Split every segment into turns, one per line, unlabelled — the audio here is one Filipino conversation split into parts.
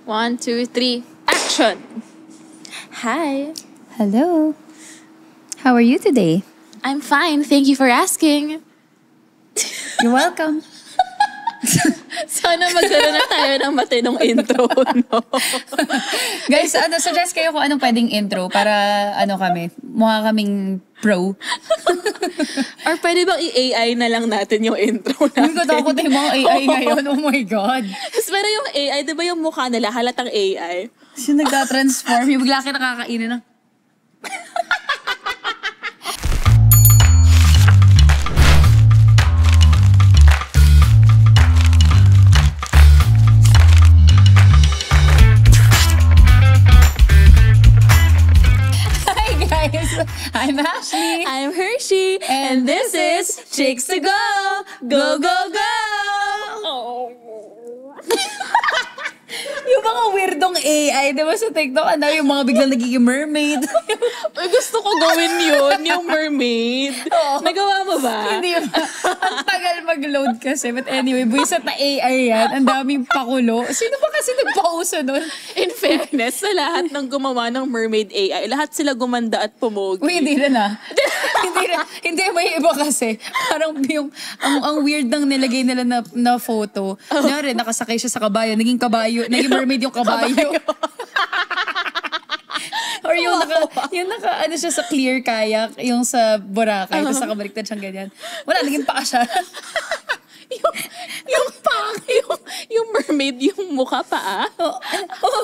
One, two, three, action! Hi.
Hello. How are you today?
I'm fine. Thank you for asking.
You're welcome.
Sana magkaroon na tayo ng matinong intro, no?
Guys, suggest kayo kung anong pwedeng intro para mukha kaming pro.
Or pwede bang i-AI na lang natin yung intro
Hindi ko
natin?
takot yung mga AI ngayon. Oh my God.
Pero yung AI, di ba yung mukha nila, halatang AI?
Siya nagka-transform. Yung bigla kayo nakakainin na. I'm Ashley.
I'm Hershey.
And this is Chicks to Go. Go, go, go! Yung mga weirdong AI, di ba sa TikTok, yung mga biglang nagiging mermaid.
Uy, gusto ko gawin yun, yung mermaid.
Oo.
Nagawa mo ba?
Hindi ba? Ang tagal mag-load kasi. But anyway, buwisit na AI yan. Ang daming pakulo. Sino ba kasi nagpauso nun?
In fairness, sa lahat ng gumawa ng mermaid AI, lahat sila gumanda at pumogi.
Uy, hindi rin ah. Hindi, may iba kasi. Parang ang weird ng nilagay nila na photo. Nyari, nakasakay siya sa kabayo. Naging mermaid yung kabayo. Or yung naka siya sa clear kayak, yung sa Boracay, tapos nakabaliktad siyang ganyan. Wala, naging paa siya.
yung mermaid, yung mukha pa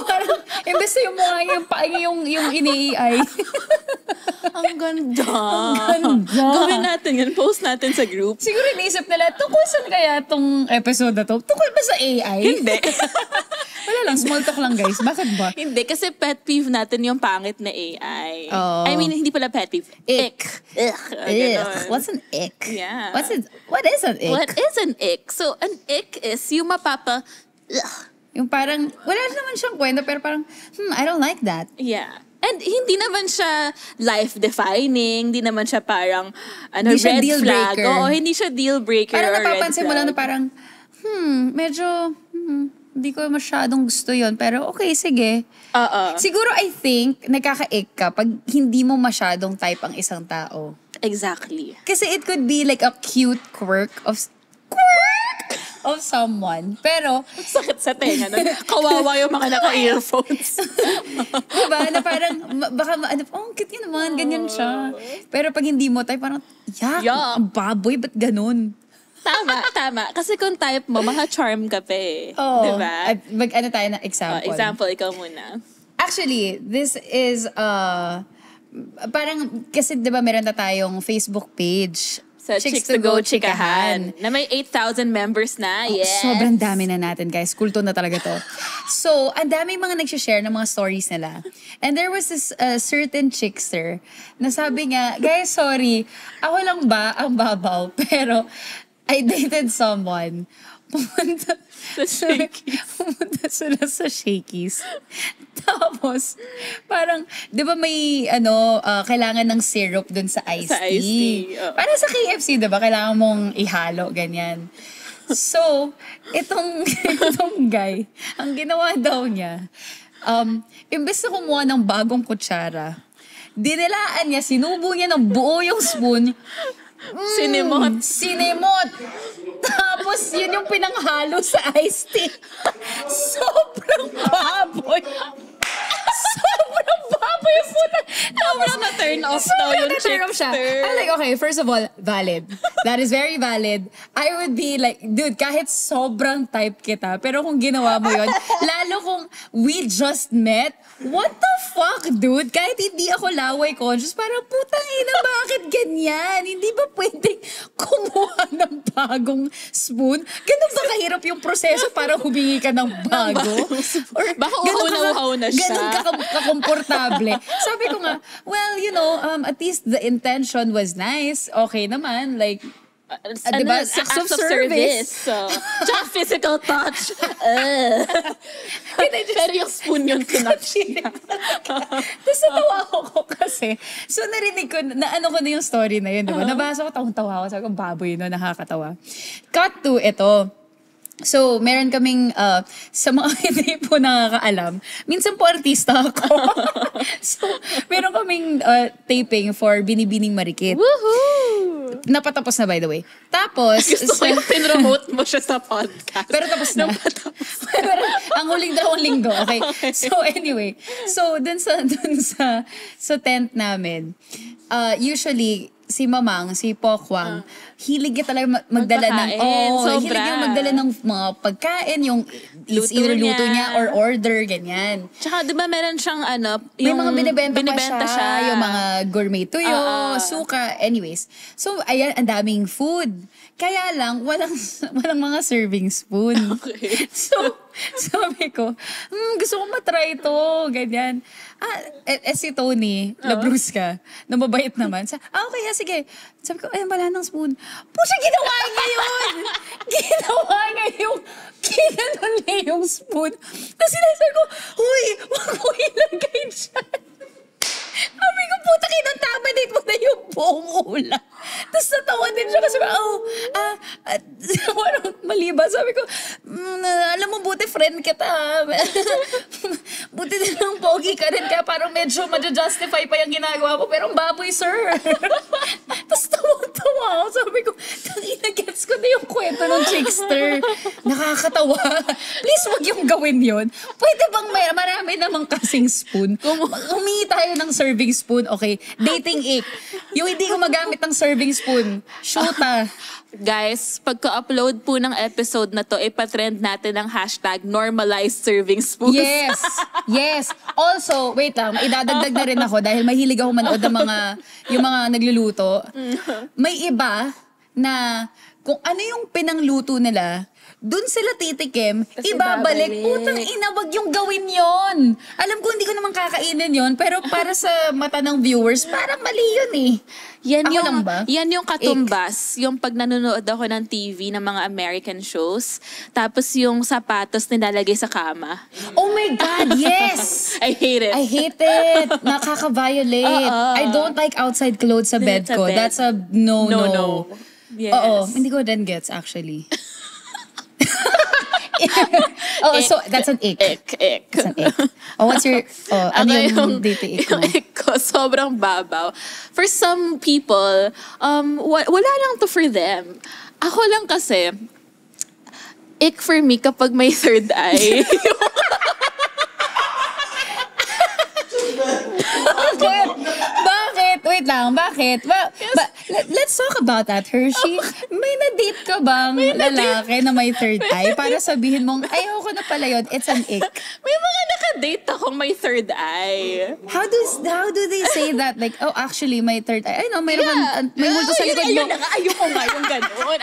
Parang, imbes na yung mukha, yung paa, yung ini-AI.
Ang ganda.
Ang ganda.
Gawin natin yun, post natin sa group.
Siguro iniisip nila, tungkol saan kaya tong episode na to? Tungkol ba sa AI?
Hindi.
Wala lang, small talk lang guys. Bakit ba?
Hindi, kasi pet peeve natin yung pangit na AI.
Oh.
I mean, hindi pala pet peeve. Ick.
Ugh. What's an ick?
Yeah.
What is an ick?
What is an ick? So, an ick is yung mapapa... Ugh.
Yung parang, wala naman siyang kwento, pero parang, I don't like that.
Yeah. And hindi naman siya life-defining, hindi naman siya parang
Hindi siya
red
deal
flag.
breaker.
Oo, hindi siya deal breaker
Parang
or red
napapansin mo
flag.
lang na parang, medyo, hindi ko masyadong gusto yon, pero okay, sige. Siguro I think, nagkaka-ick ka pag hindi mo masyadong type ang isang tao.
Exactly.
Kasi it could be like a cute quirk of someone. Pero,
Sakit sa tenga nun. Kawawa yung mga naka-earphones.
diba, na parang, baka, cute yun naman, ganyan siya. Pero pag hindi mo type, parang,
Yuck.
ang baboy, ba't ganun?
Tama. Kasi kung type mo, charm ka pa eh.
Oo.
Diba?
At tayo na example.
Example, ikaw muna.
Actually, this is, parang, kasi diba meron na tayong Facebook page.
Sa Chicks to Go Chikahan. Na may 8,000 members na. Yes.
Sobrang dami na natin, guys. Kulto na talaga to. So, ang dami mga nagsishare ng mga stories nila. And there was this certain chickster na sabi nga, guys, sorry, ako lang ba ang babaw? Pero, I dated someone. Pumunta sila sa Shakey's. Tapos, parang, di ba may, kailangan ng syrup dun sa iced tea?
Sa iced tea, oo.
Parang sa KFC, di ba? Kailangan mong ihalo, ganyan. So, itong guy, ang ginawa daw niya, imbes na kumuha ng bagong kutsara, dinilaan niya, sinubo niya ng buo yung spoon, Sinemot. Tapos, yun yung pinanghalo sa iced tea. Sobrang baboy. Sobrang baboy yung puta.
Sobrang na-turn off daw yung chickster.
I'm like, okay, first of all, valid. That is very valid. I would be like, dude, kahit sobrang type kita, pero kung ginawa mo yun, lalo kung we just met, what the fuck, dude? Kahit hindi ako laway conscious, parang putang ina, bakit ganyan? Hindi ba pwedeng kumuha ng bagong spoon? Ganun ba kahirap yung proseso para humingi ka ng bago? Or
baka uhaw na siya.
Ganun kakomportable. Sabi ko nga, well, at least the intention was nice. Okay naman, like, diba? Acts of service.
So, tsaka physical touch. Pero yung spoon yung tinouch niya.
Tapos natawa ko kasi. So narinig ko, ko na yung story na yun, diba? Nabasa ko, tawang-tawa ako. Sabi ko, baboy no, nakakatawa. Cut to ito. So, meron kaming, sa mga hindi po nakakaalam, minsan po artista ako. So, meron kaming taping for Binibining Marikit.
Woohoo!
Napatapos na, by the way. Tapos,
Gusto ko yung pinromote mo siya sa podcast.
pero tapos na. Pero ang huling 2 linggo, okay? So, anyway. So, dun sa tent namin, usually, si Mamang, si Pokwang, hilig niya talaga magdala ng,
Magpakain, sobra.
hilig niya magdala ng mga pagkain, yung it's
Luto
either luto
niya.
niya or order, ganyan.
Tsaka di ba meron siyang
May mga binibenta pa siya, yung mga gourmet tuyo,
Oo.
suka, anyways. So, ayan, ang daming food. Kaya lang, walang mga serving spoon.
Okay.
So, sabi ko, gusto ko matry ito, ganyan. Si Tony, Labrusca, na mabait naman. Okay, sige. Sabi ko, wala ng spoon. Pucha, ginawa niya yun! Ginawa niya yung, ginanon niya yung spoon. Tapos sinasabi ko, huy, wag mo ilagay dyan. Sabi ko, puta, kinontaminate mo na yung buong ulam. Tapos natawa din siya kasi, mali ba? Sabi ko, alam mo, buti friend kita. Buti din ang pogi ka rin, kaya parang medyo justify pa yung ginagawa mo. Pero ang baboy, sir. Tapos tawa ako. Sabi ko, gets ko na yung kwento ng trickster. Nakakatawa. Please, wag yung gawin yun. Pwede bang marami namang kasing spoon? Humingi tayo ng serving spoon, okay? Dating ick. Yung hindi gumagamit ng serving spoon, shoota.
Guys, pagka-upload po ng episode na to, ipatrend natin ang hashtag normalized serving spoons.
Yes. Also, wait lang, idadagdag na rin ako dahil mahilig ako manood ng yung mga nagluluto. May iba na kung ano yung pinangluto nila, dun sila titikim, ibabalik. Putang ina, wag yung gawin yon. Alam ko, hindi ko naman kakainin yon, pero para sa mata ng viewers, parang mali yun eh.
Yan yung katumbas. Yung pag nanonood ako ng TV ng mga American shows, tapos yung sapatos nilalagay sa kama.
Oh my God, yes!
I hate it.
I hate it. Nakaka-violate. I don't like outside clothes sa bed ko. That's a no-no.
Yes.
Oo, hindi ko din gets actually. So that's an ick.
Ick.
That's an ick. What's your, ano yung dating ick mo?
Yung ick ko, sobrang babaw. For some people, wala lang to for them. Ako lang kasi, ick for me kapag may third eye.
Bakit? Wait lang, bakit? Let's talk about that, Hershey. May na-date ka bang lalaki na may third eye para sabihin mong, ayaw ko na pala yun, it's an ick?
May mga nakadate akong may third eye.
How do they say that? Like, oh, actually, may third eye. I know, may multo sa likod mo.
Ayoko nga yung gano'n.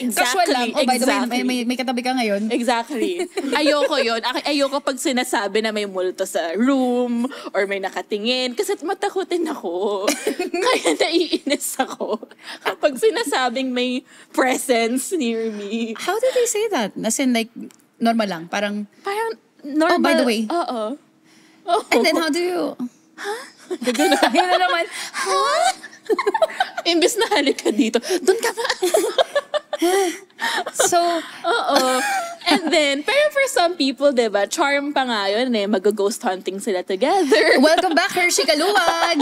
Exactly.
Casual lang. Oh, by the way, may katabi ka ngayon.
Exactly. Ayoko yun. Ayoko pag sinasabi na may multo sa room or may nakatingin kasi matakutin ako. Kaya naiinis ako kapag sinasabing may presence near me.
How do they say that? As in, like, normal lang. Parang
normal.
Oh, by the way.
Oo.
And then how do you... Yun na naman.
Imbes na halika dito, doon ka ba?
So,
Oo. And then, pero for some people, diba, charm pa nga yun eh, mag-ghost hunting sila together.
welcome back, Hershey Kaluwag!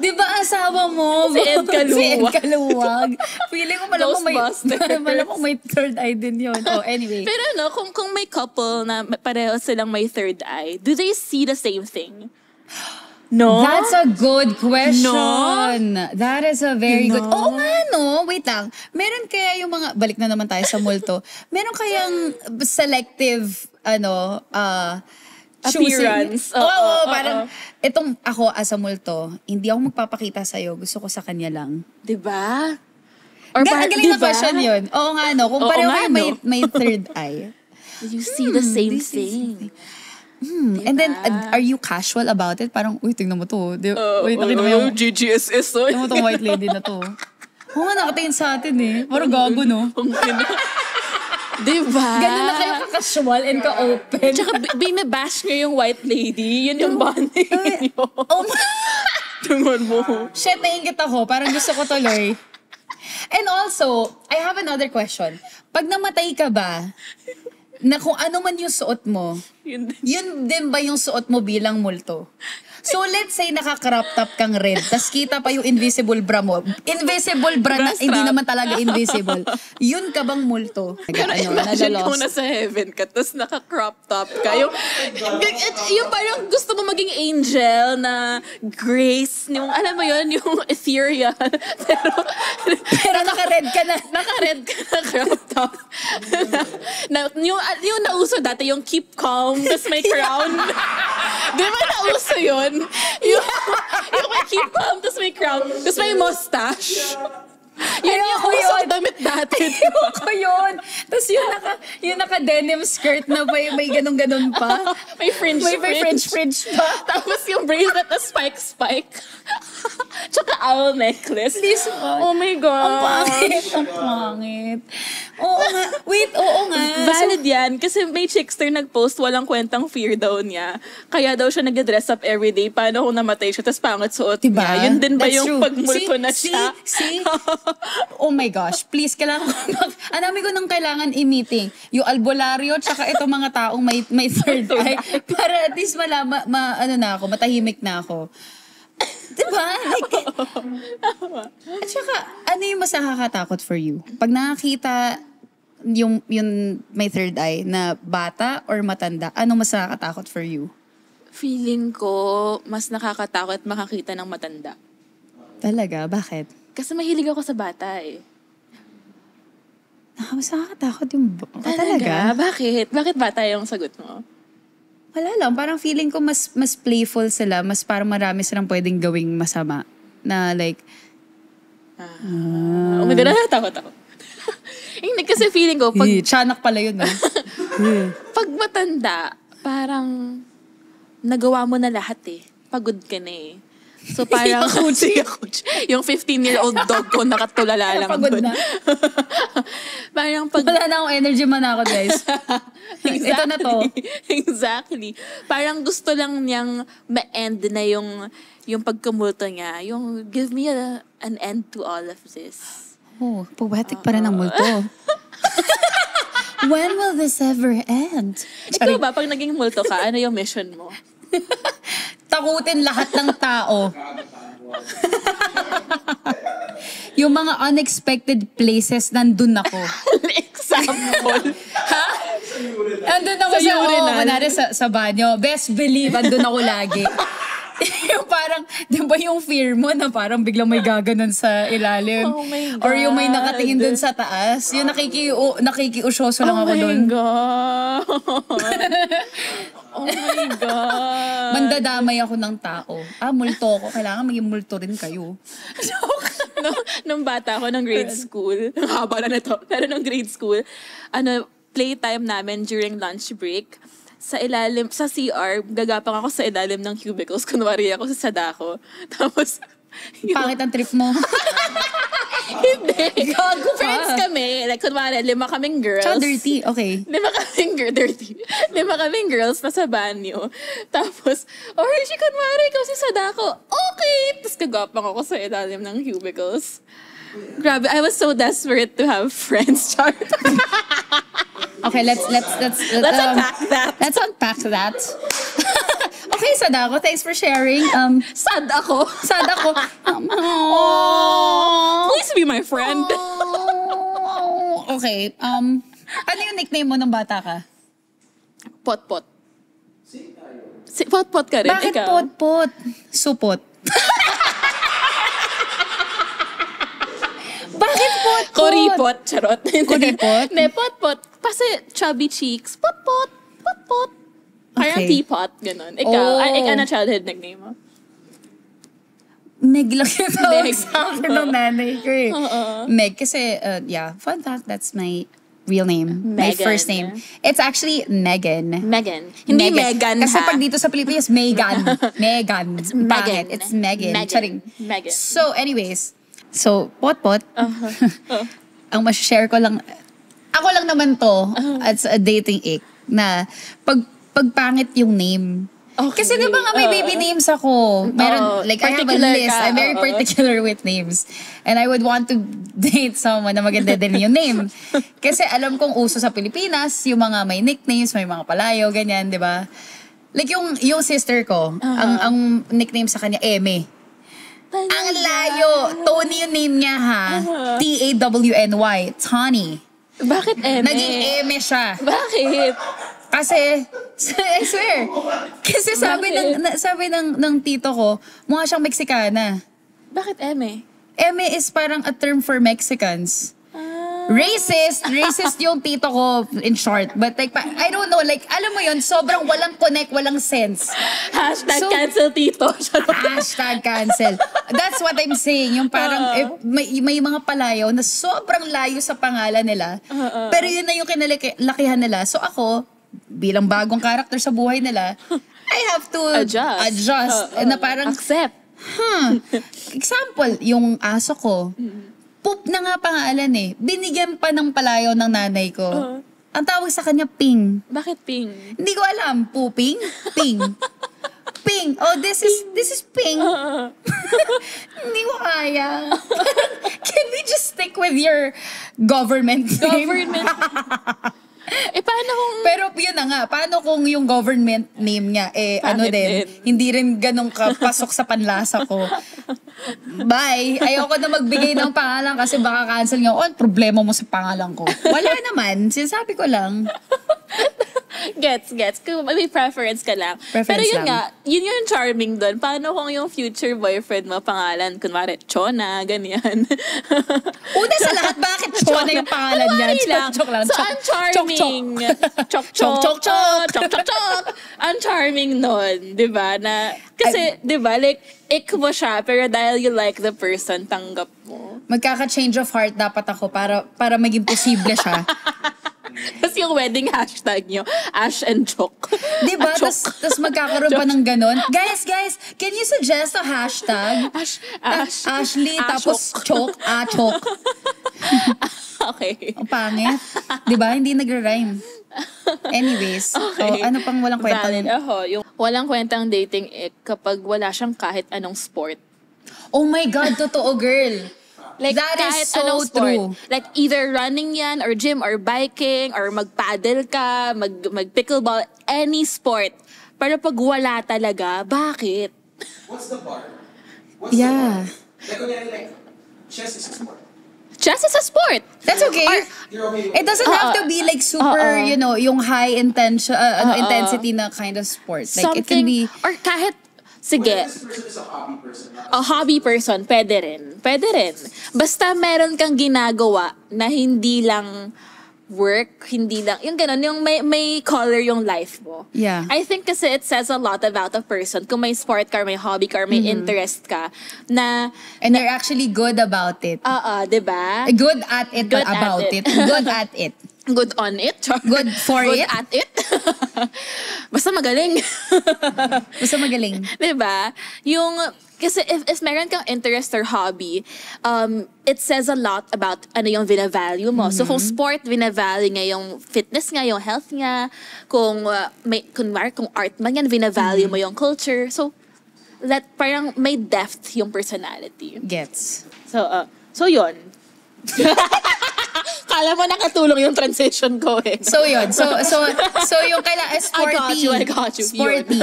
Di ba asawa mo?
Si Ed Kaluwag.
Si Ed Kaluwag. Feeling ko
Ghostbusters.
malamang may third eye din yun. Oh, anyway.
Pero no, kung may couple na pareho silang may third eye, do they see the same thing? No?
That's a good question.
No?
That is a very good...
No?
Oo nga, no? Wait lang. Meron kaya yung mga... Balik na naman tayo sa multo. Meron kayang selective,
Appearance.
Oo, parang... Itong ako as a multo, hindi ako magpapakita sa'yo. Gusto ko sa kanya lang.
Diba?
Ang galing na question yun. Oo nga, no? Kung
Oo
pareho
nga,
kayo
no?
may third eye.
You see the same thing.
And then, are you casual about it? Parang, uy, tingnan mo to. Uy, nakita mo yung...
GGSS.
Tingnan mo tong white lady na to. Oo nga, nakatingin sa atin eh. Parang gago, no?
Diba?
Ganun na kayo ka-casual and ka-open.
Tsaka binabash nyo yung white lady. Yun yung bonding nyo.
Oh,
Tingnan mo.
shit, naingit ako. Parang gusto ko tuloy. And also, I have another question. Pag namatay ka ba, na kung ano man yung suot mo, yun din ba yung suot mo bilang multo? So let's say naka-crop top kang red, tas kita pa yung invisible bra mo. Invisible bra na hindi naman talaga invisible. Yun ka bang multo?
Pero imagine kung nasa heaven ka, tapos naka-crop top ka. Yung parang gusto mo maging angel na grace, yung, alam mo yun, yung ethereal.
Pero naka-red ka na.
Naka-red ka na crop top. yung nauso dati, yung keep calm, tapos may crown. Di ba nauso yun? Yung may keep calm, tapos may crown, tapos may mustache. Yun yung usong damit dati.
Ayoko ko yun. Tapos yung naka-denim skirt na may ganun-ganun pa.
May fringe
pa.
Tapos yung bracelet na spike. Tsaka owl necklace. Oh my God.
Ang pangit. Oo nga. Wait, oo nga.
Valid yan. Kasi may chickster nag-post, walang kwentang fear daw niya. Kaya daw siya nag-dress up everyday. Paano kung namatay siya, tapos pangit suot
diba?
niya? Yun din ba
That's
yung
true.
pagmulto na siya?
See? Oh my gosh. Please, kailangan ko ang dami ko nang kailangan i-meeting. Yung albularyo, tsaka itong mga taong may third eye. Para at least matahimik na ako. Diba? Like, at saka, ano yung mas nakakatakot for you? Pag nakakita yung may third eye na bata or matanda, ano mas nakakatakot for you?
Feeling ko, mas nakakatakot makakita ng matanda.
Talaga? Bakit?
Kasi mahilig ako sa bata eh.
Mas nakakatakot yung
Talaga? Bakit? Bakit bata yung sagot mo?
Wala lang. Parang feeling ko mas playful sila. Mas parang marami silang pwedeng gawing masama. Na like...
Hindi na natakot ako. Hindi kasi feeling ko,
tiyanak pala yun.
Pag matanda, parang nagawa mo na lahat eh. Pagod ka na eh. So parang... yung 15-year-old dog ko nakatulala lang
pagod
doon.
na.
Parang pag...
Wala na akong energy man ako, guys.
Exactly.
Ito na to.
Exactly. Parang gusto lang niyang ma-end na yung pagkamulto niya. Yung give me an end to all of this.
Oh, poetic pa rin ang multo. When will this ever end?
Ikaw ba, pag naging multo ka, ano yung mission mo?
Takutin lahat ng tao. Yung mga unexpected places, nandun ako.
Example. Ha?
Andun ako sa banyo. Best believe, andun ako lagi. Yung parang, di ba yung fear mo na parang biglang may gaganon sa ilalim?
Oh my God.
Or yung may nakatingin dun sa taas. Yung nakikiusyoso lang ako dun.
Oh my God.
Mandadamay ako ng tao. Multo ko. Kailangan maging multo rin kayo.
Nung bata ako, ng grade school, haba na to, pero nung grade school, playtime namin during lunch break, sa CR, gagapang ako sa ilalim ng cubicles. Kunwari ako sa Sadako. Tapos,
pangit ang trip mo.
Hindi.
Gago ka.
Friends kami. Like, kunwari, 5 kaming girls.
Tsaka dirty, okay.
5 kaming dirty. 5 kaming girls na sa banyo. Tapos, Hershey, kunwari, ikaw si Sadako. Okay! Tapos kagapang ako sa ilalim ng cubicles. Grabe, I was so desperate to have friends, Char.
Okay, let's
unpack that.
Let's unpack that. Okay, Sadako, thanks for sharing.
Sad ako. Please be my friend.
Okay, ano yung nickname mo nung bata ka?
Pot-pot. Pot-pot ka rin,
bakit
ikaw?
pot-pot? Supot. Bakit pot-pot?
Kuripot, charot.
Kuripot?
Hindi, pot-pot. Kasi chubby cheeks. Pot-pot. Pot-pot. Parang
Okay.
teapot, gano'n. Ikaw, ano childhood nickname mo?
Meg lang yung tawag
Meg.
sa akin ng nanay ko eh. Meg, kasi, fun fact, that's my real name. My
Megan.
first name. It's actually Megan.
Megan. Hindi Megan,
Kasi
ha?
pag dito sa Pilipinas, Megan. Megan. It's
Megan.
It's Megan.
Megan.
Charing.
Megan.
So, anyways. So, pot-pot. Ang share ko lang, ako lang naman to, as a dating ick, na pag pangit yung name,
Okay.
Kasi di ba nga may baby names ako? Meron, like, I have a
Particular
list.
ka,
I'm very particular with names. And I would want to date someone na maganda din yung name. Kasi alam kong uso sa Pilipinas, yung mga may nicknames, may mga palayo, ganyan, di ba? Like, yung sister ko, ang nickname sa kanya, Eme. Ang layo. Tony yung name niya, ha? Tawny. Tony.
Bakit Eme?
Naging Eme siya.
Bakit?
Kasi, I swear, kasi sabi ng tito ko, mukha siyang Meksikana.
Bakit Eme?
Eme is parang a term for Mexicans. Racist yung tito ko, in short. But like, I don't know, like, alam mo yun, sobrang walang connect, walang sense.
Hashtag cancel tito.
Hashtag cancel. That's what I'm saying. Yung parang, may mga palayaw na sobrang layo sa pangalan nila. Pero yun na yung kinalakihan nila. So ako, bilang bagong karakter sa buhay nila, I have to adjust. Na parang,
accept.
Example, yung aso ko, Poop na nga pangalan eh. Binigyan pa ng palayaw ng nanay ko. Ang tawag sa kanya, Ping.
Bakit Ping?
Hindi ko alam. Pooping? Ping. Ping. Oh, this is Ping. Hindi ko kaya. Can we just stick with your government name?
Government. Paano kung...
Pero yun na nga, paano kung yung government name niya, ano din, hindi rin ganun kapasok sa panlasa ko. Bye! Ayoko na magbigay ng pangalan kasi baka cancel nga, problema mo sa pangalan ko. Wala naman, sinasabi ko lang.
Gets. Kung may preference ka lang. Pero yun
lang.
nga, yun yung charming doon. Paano kung yung future boyfriend mo pangalan, kunwari, Chona, ganyan.
Una sa lahat, bakit Chona yung pangalan niya? Chok lang.
So, ang charming. Chok. Ang charming nun, di ba? Kasi, di ba, like, ik mo siya, pero dahil you like the person, tanggap mo.
Magkaka-change of heart dapat ako para maging posible siya.
Tapos yung wedding hashtag nyo, Ash and Chok.
Diba? Tapos magkakaroon pa ng ganon. Guys, can you suggest a hashtag? Ashley, tapos Chok. Chok.
Okay.
Ang pangit. Diba? Hindi nagre-rhyme. Anyways,
Okay.
so, ano pang walang kwentang?
Valid ako. Yung walang kwentang dating kapag wala siyang kahit anong sport.
Oh my God, totoo, girl.
Like,
That
kahit
is so
anong sport.
true.
Like, either running yan, or gym, or biking, or mag-paddle ka, mag-pickleball, any sport. Pero pag wala talaga, bakit?
What's the bar?
Yeah.
Like, chess is a sport.
Chess is a sport.
That's okay.
You're okay with
It doesn't have to be like super, yung high intensity na kind of sport. Like, it can be...
Or kahit, sige.
This person is a hobby person.
A hobby person, pwede rin. Basta meron kang ginagawa na hindi lang work, hindi lang, yung ganun, yung may color yung life mo.
Yeah.
I think kasi it says a lot about a person. Kung may sport ka, or may hobby ka, or may interest ka, na,
And you're actually good about it.
diba?
Good at it,
Good
about
at
it.
it.
Good at it.
Good on it.
Good for
Good
it.
at it. Basta magaling.
Basta magaling.
Diba? Yung, kasi if meron kang interest or hobby, it says a lot about ano yung vina-value mo. So kung sport, vina-value nga yung fitness nga, yung health nga. Kung kung art man yan, vina-value mo yung culture. So, that parang may depth yung personality.
Gets.
So yun. Kala mo nakatulong yung transition ko eh.
So yun. So yung sporty.
I got you.
Sporty.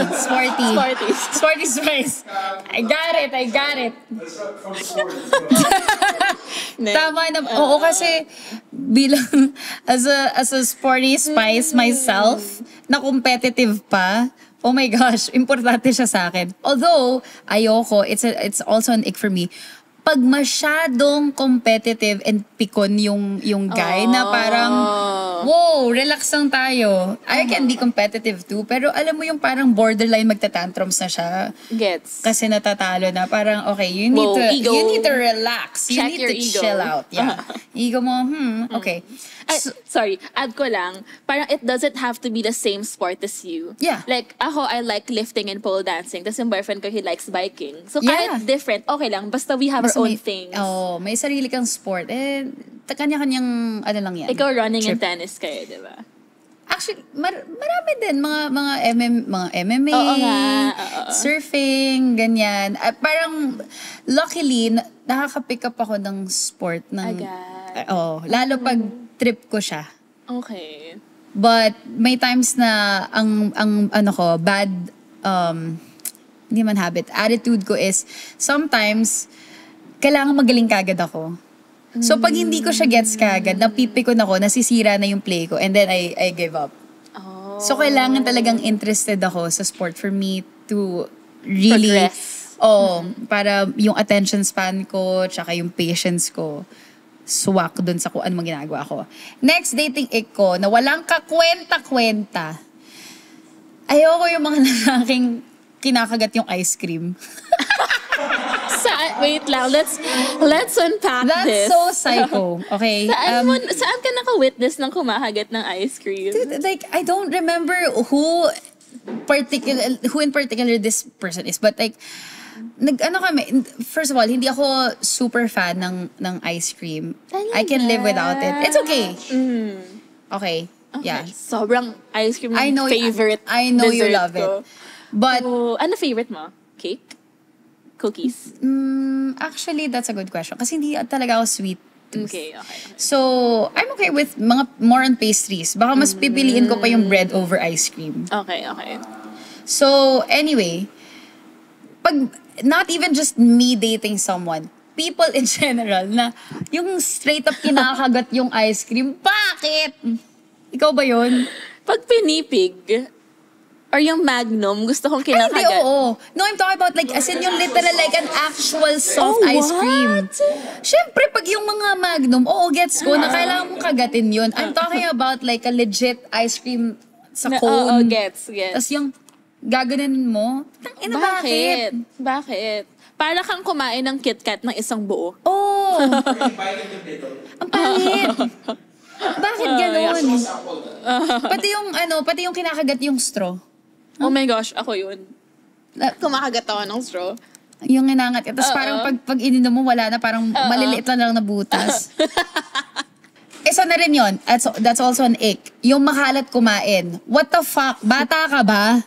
Sporty space. I got it.
Let's start from sport.
Tama na. Oo, kasi bilang as a sporty spice myself, na competitive pa, oh my gosh, importante siya sa akin. Although, ayoko, it's also an ick for me. Pag masyadong competitive and pikon yung guy na parang, wow, relax lang tayo. I can be competitive too, pero alam mo yung parang borderline magtatantrums na siya.
Gets.
Kasi natatalo na. Parang, okay, you need to relax. You
Check
need
your
to
ego.
chill out. Yeah. Ego mo, okay.
Sorry, add ko lang, parang it doesn't have to be the same sport as you.
Yeah.
Like, ako, I like lifting and pole dancing. Tapos yung boyfriend ko, he likes biking. So,
Yeah.
kahit different, okay lang. Basta we have our own things.
May sarili kang sport. Kanya-kanyang, ano lang yan.
Ikaw running and
Trip.
tennis kayo, di ba?
Actually, marami din. Mga MMA,
Oo nga, oo.
surfing, ganyan. Parang, luckily, nakaka-pick up ako ng sport.
Agad.
Lalo pag trip ko siya.
Okay.
But may times na ang ano ko, bad hindi man habit, attitude ko is sometimes kailangan magaling kagad ako. So pag hindi ko siya gets kagad, napipikon ako, nasisira na yung play ko and then I give up.
Oh.
So kailangan talagang interested ako sa sport for me to really
Progress.
para yung attention span ko tsaka yung patience ko swak dun sa kung ano mang ginagawa ko. Next dating ick ko, na walang kakwenta-kwenta. Ayoko yung mga lalaking kinakagat yung ice cream.
Wait lang, let's unpack
That's
this.
so psycho. Okay?
Saan ka naka-witness ng kumahagat ng ice cream?
Dude, like, I don't remember who in particular this person is, but like, first of all, hindi ako super fan ng ice cream.
Talaga?
I can live without it. It's okay. Okay. Yeah.
Sobrang ice cream
I know
favorite
I know you
dessert
love
ko.
it. But
Ano favorite mo? Cake? Cookies?
actually, that's a good question. Kasi hindi talaga ako sweet.
Okay.
So, I'm okay with mga more on pastries. Baka mas pipiliin ko pa yung bread over ice cream.
Okay.
So, anyway, not even just me dating someone, people in general na yung straight up kinakagat yung ice cream. Bakit? Ikaw ba yun?
Pag pinipig, or yung Magnum, gusto kong
Ay, hindi,
kinakagat.
oo. No, I'm talking about like, as in yung literal like an actual soft ice cream.
what?
Siyempre, pag yung mga Magnum, gets ko na kailangan mong kagatin yun. I'm talking about like a legit ice cream sa
Oo,
cone.
gets.
Tapos yung gaganin mo, tangina, bakit?
Bakit? Para kang kumain ng KitKat ng isang buo.
Oh,
Biting the middle.
ang pangit. Bakit ganun?
Sample that.
Pati yung kinakagat yung straw.
Oh my gosh, ako yun.
Na-
Kumakagat ako ng straw.
Yung inangat. Tapos parang pag ininom mo, wala na. Parang maliliit lang na butas. Isa na rin yun. That's also an ick. Yung makalat kumain. What the fuck? Bata ka ba?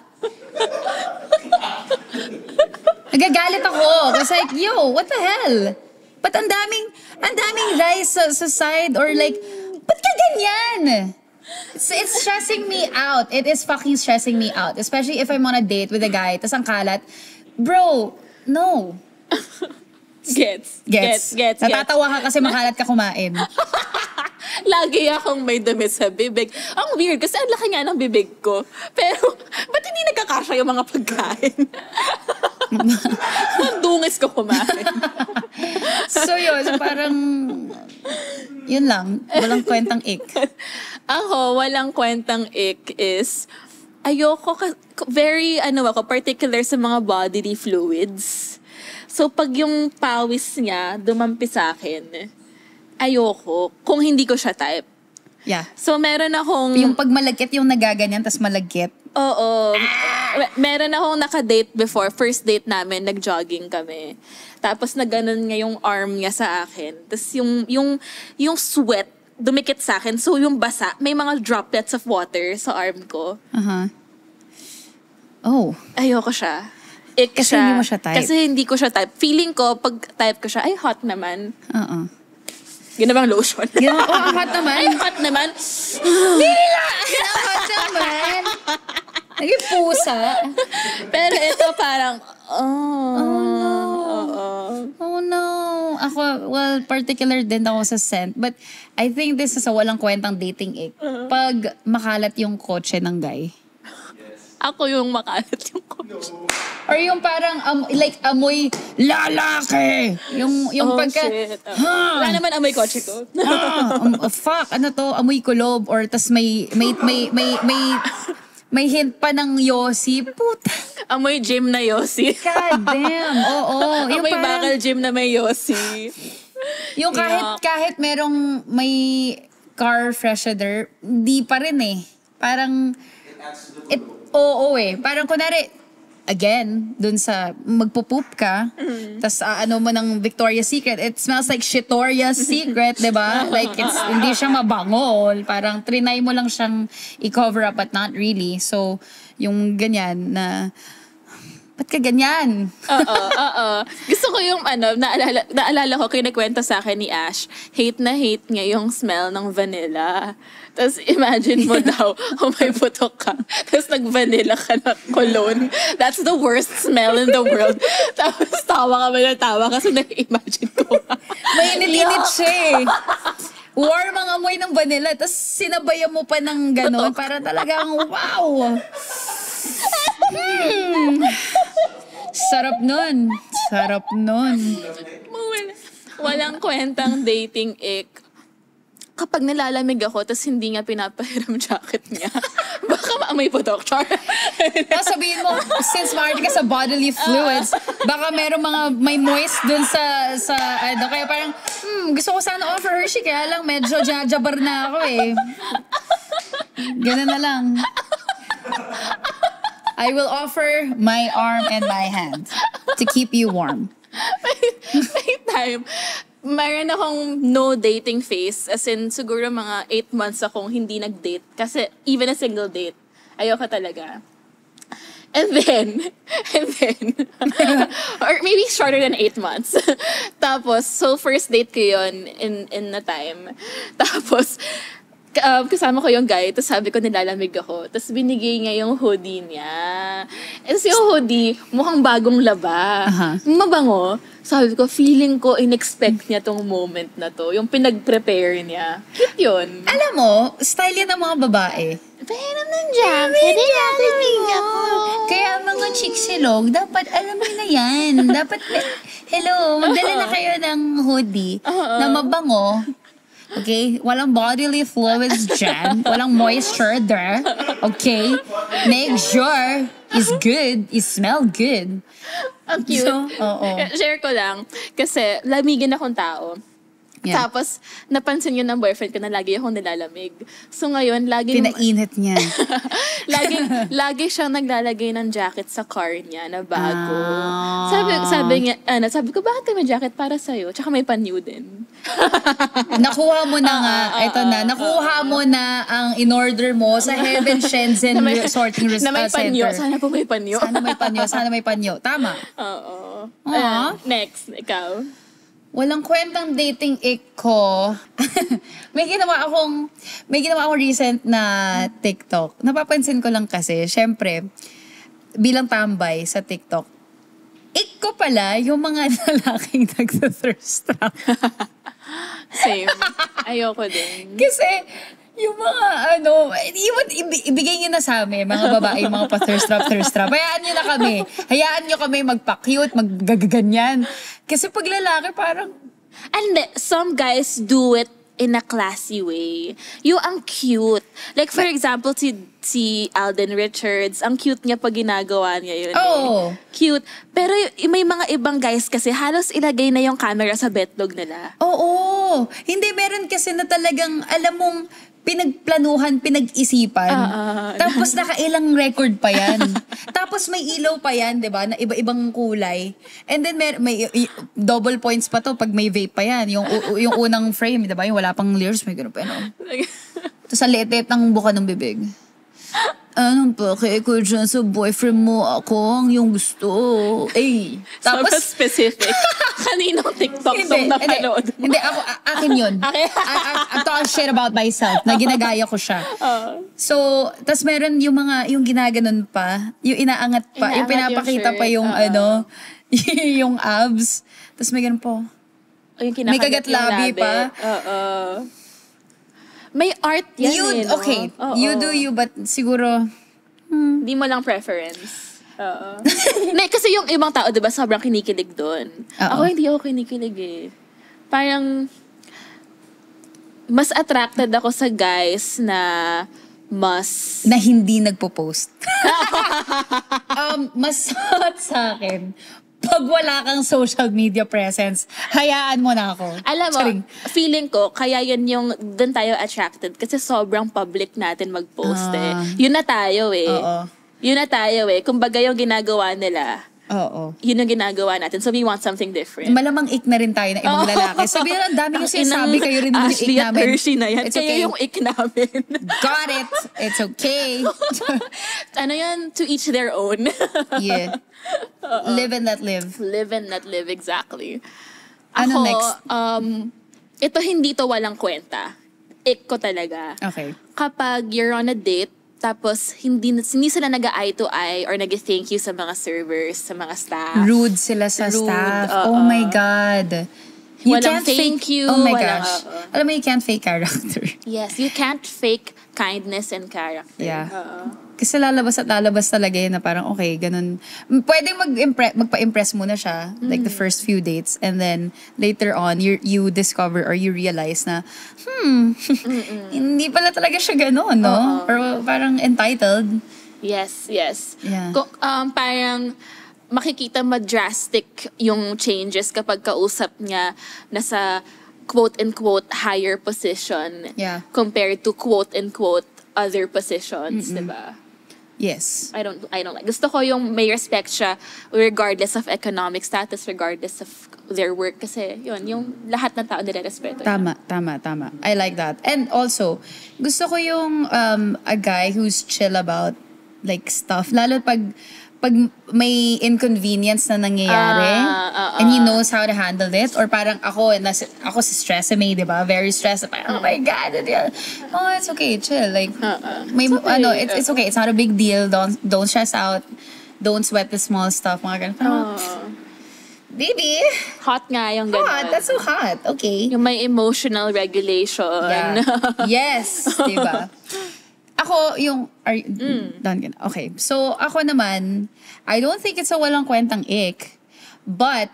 Nagagalit ako. Kasi like, yo, what the hell? Ba't ang daming rice sa side? Or like, ba't ka ganyan? It's stressing me out. It is fucking stressing me out. Especially if I'm on a date with a guy, tas ang kalat. Bro, no.
Gets.
Natatawa ka kasi makalat ka kumain.
Lagi akong may dumi sa bibig. Ang weird, kasi ang laki nga ng bibig ko. Pero, ba't hindi nagkakasya yung mga pagkain? Ang dungis ko kumain.
So yun, parang, yun lang. Walang kwentang ick.
Ako, walang kwentang ick is, ayoko, very, particular sa mga bodily fluids. So, pag yung pawis niya dumampi sa akin, ayoko, kung hindi ko siya type.
Yeah.
So, meron akong...
Yung pag malagkit, yung nagaganyan, tas malagkit.
Oo. Meron akong naka-date before. First date namin, nag-jogging kami. Tapos nag-ganon nga yung arm niya sa akin. Tapos yung sweat, dumikit sa akin. So yung basa, may mga droplets of water sa arm ko.
Oh.
Ayoko siya. Ick
Kasi
siya.
hindi mo siya type.
Kasi hindi ko siya type. Feeling ko, pag type ko siya, ay hot naman. Ginawang lotion.
Ang hot naman.
Ay, hot naman.
Ang hot naman. Naging pusa.
Pero ito parang,
Oh no. Ako, well, particular din ako sa scent. But I think this is a walang kwentang dating ick. Pag makalat yung kotse ng guy.
Ako yung makalat yung coach.
Or yung parang, like, amoy lalaki. Yung pagka,
Shit. Wala naman amoy kotse ko.
fuck, ano to, amoy kulob. Or tas may hint pa ng yosi. Puta.
Amoy gym na Yossi.
God damn. Oo. Yung
Amoy
parang,
bakal gym na may Yossi.
yung kahit merong may car freshener, di pa rin eh. Parang, oo eh. Parang kunwari, again, dun sa magpo-poop ka, tas ano mo ng Victoria's Secret, it smells like Shitoria's Secret, di ba? Like, hindi siya mabango. Parang trinay mo lang siyang i-cover up, but not really. So, yung ganyan na, ba't ka ganyan?
Oo. Gusto ko yung naalala ko, kinikwento sa akin ni Ash, hate niya yung smell ng vanilla. Tapos imagine mo daw, may putok ka, tapos nag-vanilla ka na cologne. That's the worst smell in the world. Tapos tawa kasi na-imagine ko.
Mainit-init siya eh. Warm ang amoy ng vanilla, tapos sinabayan mo pa ng ganon, para talagang wow! Sarap nun.
Walang kwentang dating ick. Kapag nilalamig ako, tapos hindi nga pinapahiram jacket niya, baka maamoy putok. Char.
Sabihin mo, since maarte ka sa bodily fluids, baka merong mga may moist dun sa kaya parang, gusto ko sana offer Hershey, kaya lang medyo jajabar na ako eh. Ganun na lang. I will offer my arm and my hand to keep you warm.
May time, mayroon akong no dating phase. As in, siguro mga 8 months akong hindi nag-date. Kasi even a single date, ayoko talaga. And then, or maybe shorter than 8 months. Tapos, so first date ko yun in a time. Tapos, kasama ko yung guy, tapos sabi ko nilalamig ako. Tapos binigay niya yung hoodie niya. Tapos yung hoodie, mukhang bagong laba. Mabango. Sabi ko, feeling ko, in-expect niya tong moment na to. Yung pinag-prepare niya. Cute yun.
Alam mo, style yan ng mga babae.
Pero ng jacket, nilalamig ako.
Kaya mga chicks-silog, dapat alam mo na yan. Dapat, hello, magdala na kayo ng hoodie na mabango. Okay? Walang bodily fluids dyan. Walang moisture there. Okay? Make sure it's good. It smell good.
Ang cute.
So, oo.
Share ko lang. Kasi lamigin akong tao.
Yeah.
Tapos, napansin yun ng boyfriend ko na lagi akong nilalamig. So ngayon,
Pinainit niya.
lagi siyang naglalagay ng jacket sa car niya na bago.
Ah.
Sabi ko, bakit may jacket para sa'yo? Tsaka may panyo din.
Nakuha mo na nga, ito na, nakuha mo na ang in-order mo sa Heaven Shenzhen Sorting
Na may panyo.
Center.
Sana po may panyo.
Sana may panyo. Tama.
Oo. Next, ikaw.
Walang kwentang dating ick ko. may ginawa akong recent na TikTok. Napapansin ko lang kasi, syempre, bilang tambay sa TikTok, ick ko pala yung mga lalaking nagsa-thirst trap.
Same. Ayoko din.
Kasi, yung mga ibigay nyo na sa amin, mga babae, mga pa-thirst trap. Hayaan nyo na kami. Hayaan nyo kami magpa-cute, maggagaganyan. Kasi pag lalaki, parang...
And some guys do it in a classy way. Yung ang cute. Like for example, si Alden Richards, ang cute niya pag ginagawa niya yun.
Oh.
Cute. Pero may mga ibang guys kasi halos ilagay na yung camera sa betlog nila.
Oo. Hindi, meron kasi na talagang, alam mong, pinagplanuhan, pinag-isipan. Tapos nakailang record pa yan. Tapos may ilaw pa yan, di ba? Na iba-ibang kulay. And then may double points pa to pag may vape pa yan. Yung unang frame, di ba? Yung wala pang layers, may gano'n pa yan. Tapos sa liit-liit ng buka ng bibig. Anong pake ko dyan sa boyfriend mo? Ako ang yung gusto. Eh.
Tapos, so specific. Kaninong TikTok tong napanood mo?
Hindi, akin yun. I'm talking shit about myself na ginagaya ko siya. So, tas meron yung ginaganon pa, yung inaangat pa, yung pinapakita pa yung yung abs. Tas may ganun po. May kagat-labi pa.
May art yan no?
Okay, you do you, but siguro...
Di mo lang preference. Kasi yung ibang tao, diba, sobrang kinikilig doon. Ako hindi ako kinikilig eh. Parang, mas attracted ako sa guys na na
hindi nagpo-post. Mas hot sa akin. Pag wala kang social media presence, hayaan mo na ako.
Alam mo, feeling ko, kaya yun yung, doon tayo attracted kasi sobrang public natin mag-post eh. Yun na tayo eh. Yun na tayo eh. Kumbaga yung ginagawa nila,
Oo.
yun ang ginagawa natin. So we want something different.
Malamang ik na rin tayo na ibang lalaki. Sabi na, ang dami yung sinasabi, kayo rin yung ik
Ashley at
namin.
Hershey na yan.
It's
Kaya
okay.
yung ik namin.
Got it. It's okay.
Ano yan? To each their own.
Yeah. Live and let live.
Live and not live, exactly.
Ano
Ako,
next?
Ito hindi to walang kwenta. Ik ko talaga.
Okay.
Kapag you're on a date, tapos hindi sila nag-eye to eye or nag-thank you sa mga servers, sa mga staff.
Rude sila sa
Rude,
staff.
oo.
Oh my God. You
Walang
can't
thank
fake,
you,
Oh my
walang,
gosh.
oo.
Alam mo, you can't fake character.
Yes, you can't fake kindness and character.
Yeah.
Oo.
Kasi lalabas at lalabas talaga yun na parang okay, ganun. Pwedeng magpa-impress muna siya, like the first few dates, and then later on, you discover or you realize na, hindi pala talaga siya ganun, no? Or parang entitled.
Yes, yes.
Yeah.
Parang makikita drastic yung changes kapag kausap niya nasa quote-unquote higher position
Yeah.
compared to quote-unquote other positions, diba?
Yes.
I don't like. Gusto ko yung may respect siya regardless of economic status, regardless of their work. Kasi yun, yung lahat ng tao nire-respeto.
Tama. I like that. And also, gusto ko yung a guy who's chill about like stuff. Lalo pag may inconvenience na nangyayari and he knows how to handle it, or parang ako si stress me, di ba? Very stressed. Parang, oh my God. Oh, it's okay. Chill. Like, may, it's okay. It's not a big deal. Don't stress out. Don't sweat the small stuff. Mga ganun. Parang, baby.
Hot nga yung ganun.
Hot. That's so hot. Okay.
Yung may emotional regulation.
Yeah. Yes. Diba? Ako, done ka na. Okay. So, ako naman, I don't think it's a walang kwentang ick, but,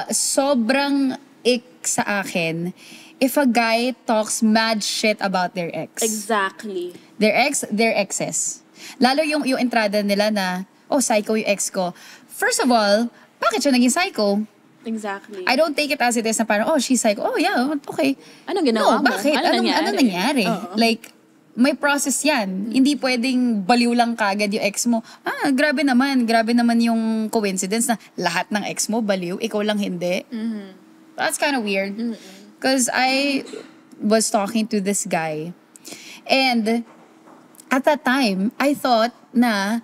sobrang ick sa akin if a guy talks mad shit about their ex.
Exactly.
Their exes. Lalo yung entrada nila na, oh, psycho yung ex ko. First of all, bakit siya naging psycho?
Exactly.
I don't take it as it is na parang, oh, she's psycho. Oh, yeah, okay.
Anong ginawa mo?
Bakit?
Ano nangyari?
Anong nangyari? Like, may process yan. Hindi pwedeng baliw lang kagad yung ex mo. Grabe naman yung coincidence na lahat ng ex mo baliw, ikaw lang hindi. That's kind of weird. Because I was talking to this guy, and at that time, I thought na,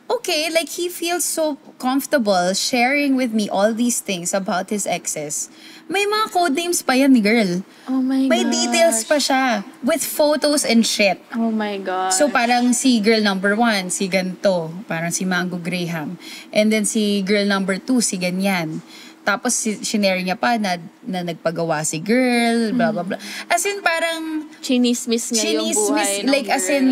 okay, like he feels so comfortable sharing with me all these things about his exes. May mga code names pa yan, girl.
Oh my
May
gosh.
details pa siya. With photos and shit.
Oh my God.
So parang si girl number 1, si ganto. Parang si Mango Graham. And then si girl number 2, si ganyan. Tapos sinare niya pa na nagpagawa si girl, blah, blah, blah. As in parang...
Chinismis niya yung buhay ng
like
girl.
as in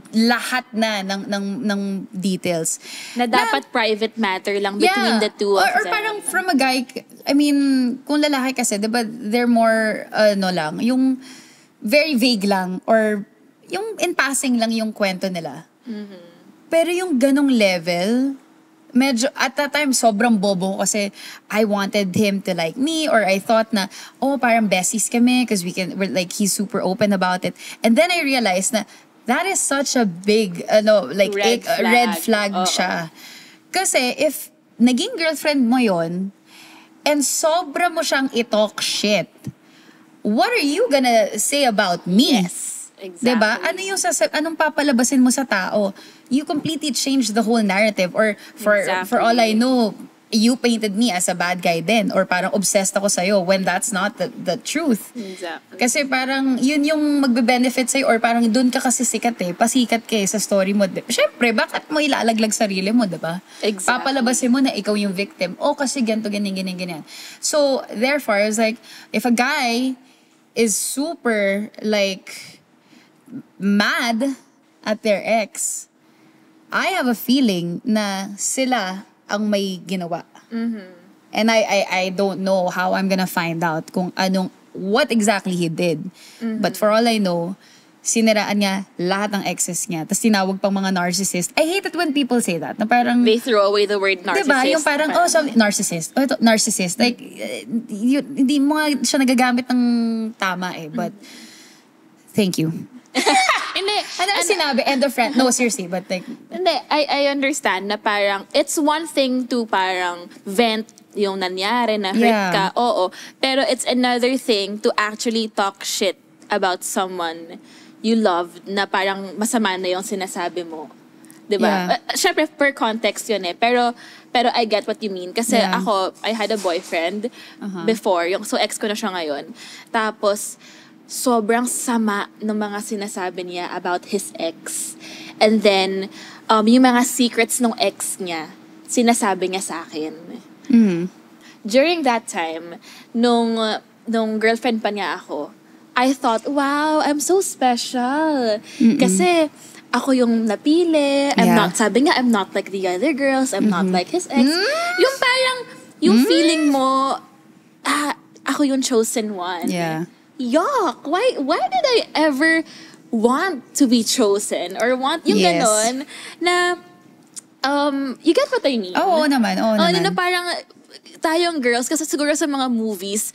lahat na ng details.
Na dapat private matter lang between the two of
or
them.
parang from a guy, I mean, kung lalaki kasi, diba, they're more, lang, yung very vague lang, or yung in passing lang yung kwento nila. Pero yung ganong level, medyo, at that time, sobrang bobo ko kasi I wanted him to like me, or I thought na, oh, parang besties kami because we're like, he's super open about it. And then I realized na, that is such a big, red flag siya. Kasi if naging girlfriend mo yon and sobra mo siyang i-talk shit, what are you gonna say about me?
Yes, exactly.
Diba? Anong papalabasin mo sa tao? You completely change the whole narrative, or for all I know, you painted me as a bad guy then, or parang obsessed ako sa'yo when that's not the truth.
Exactly.
Kasi parang yun yung magbe-benefit sa'yo, or parang dun ka kasi sikat pasikat ka sa story mo. Siyempre, bakit mo ilalaglag sarili mo, diba?
Exactly.
Papalabasin mo na ikaw yung victim. Kasi ganito, ganyan. So, therefore, I was like, if a guy is super, like, mad at their ex, I have a feeling na sila ang may ginawa. And I don't know how I'm gonna find out what exactly he did. But for all I know, siniraan niya lahat ng exes niya. Tapos tinawag pang mga narcissist. I hate it when people say that. Na parang,
They throw away the word narcissist.
diba? Yung parang, narcissist. Ito, narcissist. Like, hindi mo nga siya nagagamit ng tama eh. But, thank you.
Hindi.
Ano ang sinabi? End of friend? No, seriously, but like...
Hindi, I understand na parang, it's one thing to parang vent yung nangyari, na hurt
Yeah.
ka, oo. Pero it's another thing to actually talk shit about someone you love na parang masama na yung sinasabi mo. Diba?
Yeah.
Syempre, per context yun eh. Pero I get what you mean. Kasi
Yeah.
ako, I had a boyfriend before. So, ex ko na siya ngayon. Tapos, sobrang sama ng mga sinasabi niya about his ex. And then, yung mga secrets ng ex niya, sinasabi niya sa akin. During that time, nung girlfriend pa niya ako, I thought, wow, I'm so special. Kasi, ako yung napili. Sabi nga, I'm not like the other girls. I'm not like his ex. Yung parang, yung feeling mo, ako yung chosen one.
Yeah.
Yuck! Why did I ever want to be chosen? Or want yung
Yes.
ganon na, you get what I mean?
Oo naman, oo naman.
Na parang, tayong girls, kasi siguro sa mga movies,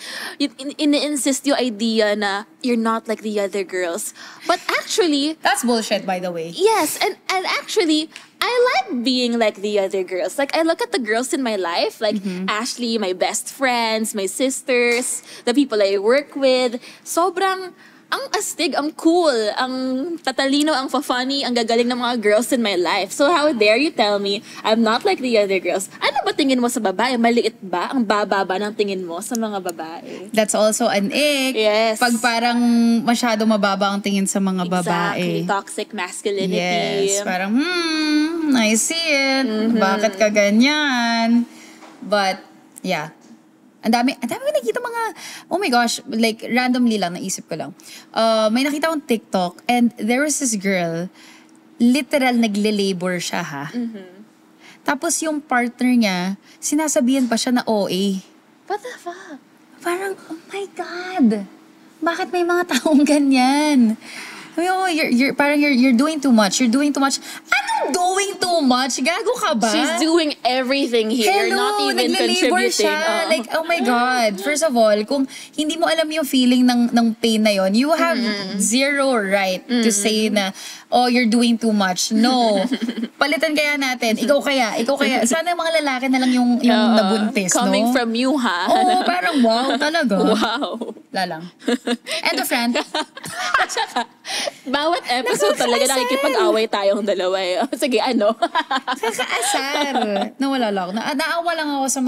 ini-insist yung idea na you're not like the other girls. But actually,
That's bullshit, by the way.
yes, and actually, I like being like the other girls. Like, I look at the girls in my life, like Ashley, my best friends, my sisters, the people I work with. Sobrang, ang astig, ang cool, ang tatalino, ang fa-funny, ang gagaling ng mga girls in my life. So how dare you tell me I'm not like the other girls? Ano ba tingin mo sa babae? Maliit ba? Ang baba ba ng tingin mo sa mga babae?
That's also an ick.
Yes.
Pag parang masyado mababa ang tingin sa mga
Exactly.
babae.
Toxic masculinity.
Yes. Parang, I see it. Bakit ka ganyan? But, yeah. Ang dami ko nakita mga, oh my gosh, like randomly lang, naisip ko lang. May nakita akong TikTok and there was this girl, literal nagle-labor siya ha. Tapos yung partner niya, sinasabihan pa siya na OA.
What the fuck?
Parang, oh my God, bakit may mga taong ganyan? You're doing too much. You're doing too much. Anong doing too much? Gago ka ba?
She's doing everything here,
Hello,
not even
nagle-labor
contributing.
siya. Like, oh my God. First of all, kung hindi mo alam yung feeling ng pain na yon, you have zero right to say na, oh, you're doing too much. No. Palitan kaya natin. Ikaw kaya. Sana yung mga lalaki na lang yung nabuntis,
Coming
no?
from you, ha?
Oo, parang wow talaga.
Wow.
Lalang. End of friend.
At saka, bawat episode talaga nakikipag-away tayong dalawa eh. Sige, ano?
Kakaasar. Nawala lang. Naawa lang ako sa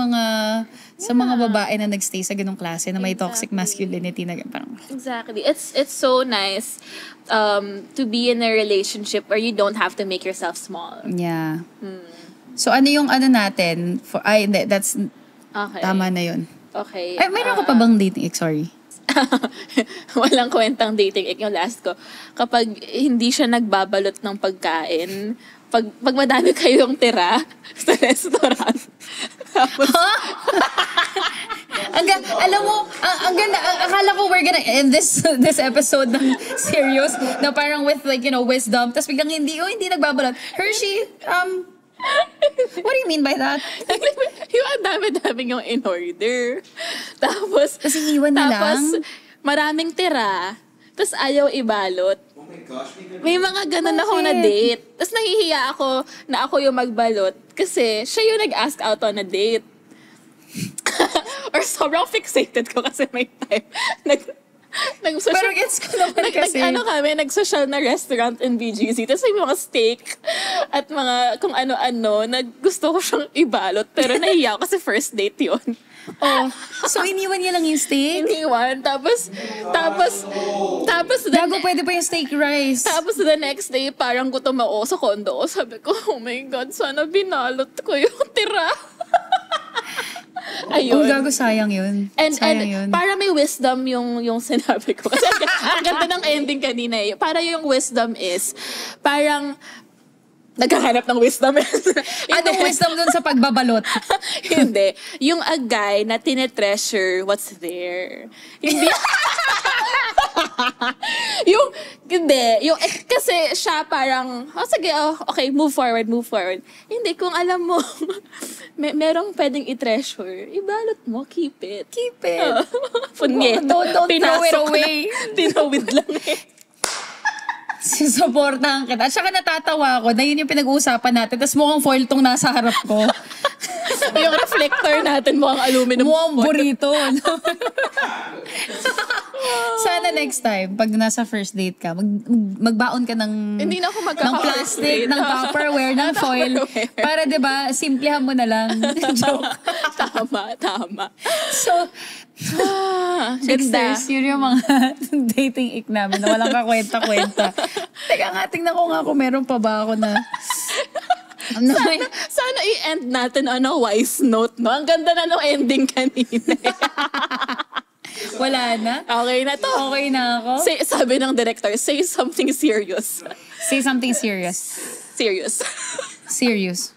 mga babae na nagstay sa ganung klase na may toxic masculinity na parang...
Exactly. It's so nice to be in a relationship where you don't have to make yourself small.
Yeah. So ano yung ano natin? That's
Okay.
tama na yun.
Okay.
Ay, mayroon ka pa bang dating? Sorry.
Walang kwentang dating yung last ko. Kapag hindi siya nagbabalot ng pagkain, pag madami kayong tira sa restaurant, tapos,
Alam mo, ang ganda, akala ko we're gonna end this episode ng serious na parang with like, wisdom. Tapos biglang hindi nagbabalot. Hershey, what do you mean by that?
yung ang dami-daming yung in order. Tapos,
Kasi iwan na lang?
maraming tira. Tapos ayaw ibalot.
Oh my gosh,
May mga ganun ako na date. Tapos nahihiya ako na ako yung magbalot. Kasi siya yung nag-ask out on a date. Or sobrang fixated ko kasi may time.
Pero gets ko naman kasi.
Nag-social na restaurant in BGC. Tapos may mga steak at mga kung ano-ano na gusto ko siyang ibalot. Pero nahiya ako kasi first date yun.
Oh, so iniwan niya lang yung steak?
Iniwan. Tapos,
Gago, pwede pa yung steak rice.
Tapos the next day, parang gutom ako sa condo ko. Sabi ko, oh my God, sana binalot ko yung tira. Ayun.
Oh, gago, sayang yun. Sayang yun.
Para may wisdom yung sinabi ko. Kasi ang ganda ng ending kanina eh. Para yung wisdom is, parang, nagkahanap ng wisdom.
Anong wisdom dun sa pagbabalot?
Hindi. Yung a guy na tinetreasure what's there. Hindi. Kasi siya parang, sige, okay, move forward. Hindi, kung alam mo, merong pwedeng i-treasure, ibalot mo, keep it.
Punyeto. Don't throw it away.
Tinawid lang eh.
Susuportahan kita. At saka natatawa ako na yun yung pinag-uusapan natin. Tapos mukhang foil tong nasa harap ko.
Yung reflector natin mukhang aluminum.
Mukhang burrito. Sana next time, pag nasa first date ka, magbaon ka ng
Hindi na ako
ng
magkaka-
plastic, ng Tupperware, ng foil. Para 'di ba, simplihan mo na lang. Joke.
Tama.
So,
Ganda.
sisters, yun yung mga dating ick namin na walang kakwenta-kwenta. Teka nga, tingnan ko nga kung meron pa ba ako na...
Sana i-end natin on a wise note, no? Ang ganda na ng ending kanina.
Wala na?
Okay na to.
Okay na ako?
Sabi ng director, say something serious.
Say something serious.
Serious.
Serious.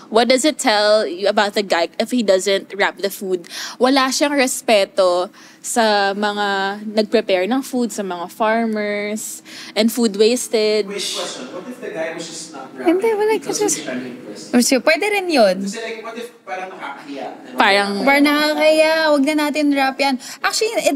What does it tell you about the guy if he doesn't wrap the food? Wala siyang respeto sa mga nag-prepare ng food, sa mga farmers, and food wasted.
Wait, question. What if the guy was just not rapping?
Hindi, wala ka
because
just-
he's trying to impress?
So, pwede rin yun.
Kasi like, what if parang nakakahiya?
Parang,
Bar nakakaya, wag na natin wrap yan. Actually,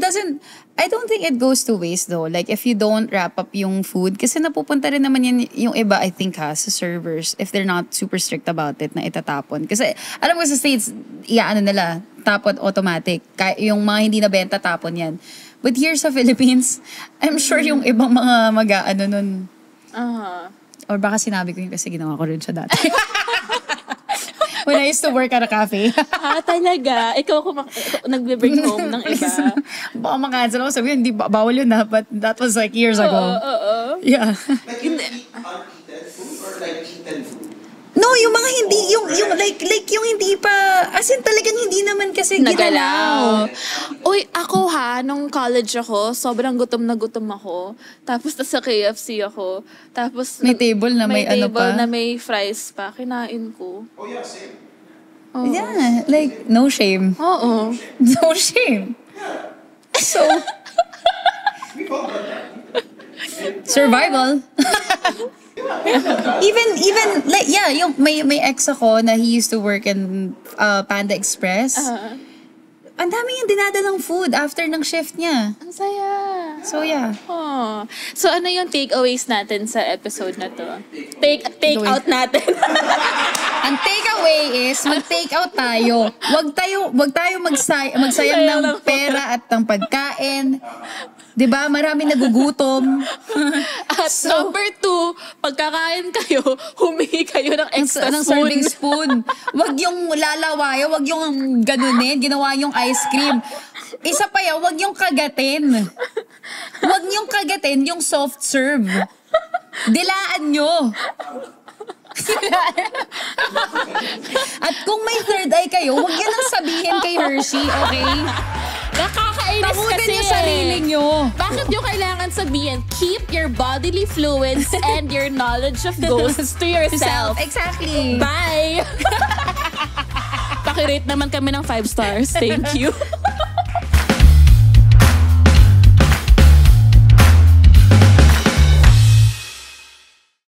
I don't think it goes to waste though. Like, if you don't wrap up yung food, kasi napupunta rin naman yan yung iba, I think sa servers, if they're not super strict about it, na itatapon. Kasi, alam mo sa States, ano nila, tapon automatic. Yung mga hindi nabenta, tapon yan. But here sa Philippines, I'm sure yung ibang mga mag-ano nun, or baka sinabi ko yun kasi ginawa ko rin siya dati. When I used to work at a cafe.
talaga? Ikaw nagbe-bring home ng iba.
Baka makancel ako. Sabi hindi, bawal yun na. But that was like years ago. Yeah.
Like, you eat uneaten food or like eaten food?
No, yung mga hindi, yung like yung hindi pa, as in talagang hindi naman kasi ginalaw.
Uy, ako nung college ako, sobrang gutom na gutom ako. Tapos sa KFC ako. Tapos
May table na may ano
table
pa.
na may fries pa. Kinain ko.
Oh yeah, same.
Yeah, like, no shame.
Oo.
No shame. So,
We've all done that.
survival. even like yung may ex ako na he used to work in Panda Express. Ang dami yung dinadalang food after ng shift niya.
Ang saya.
So yeah.
Oh. So ano yung takeaways natin sa episode na to? Take out natin.
Ang takeaway is mag-take out tayo. Wag tayo magsayang ng pera at ng pagkain. 'Di ba? Marami nagugutom.
At number 2, pagkakain kayo, humingi kayo ng extra
ng
spoon.
serving spoon. Wag yung lalawayo, wag yung ganunin, ginawa yung ice cream. Isa pa yan, wag yung kagatin. Wag yung kagatin, yung soft serve. Dilaan nyo. At kung may third eye kayo, wag yan ang sabihin kay Hershey, okay?
Nakakainis
Takutin
kasi
yung sarili nyo.
Bakit yung kailangan sabihin, keep your bodily fluids and your knowledge of ghosts to yourself.
Exactly.
Bye! Pakirate naman kami ng 5 stars. Thank you.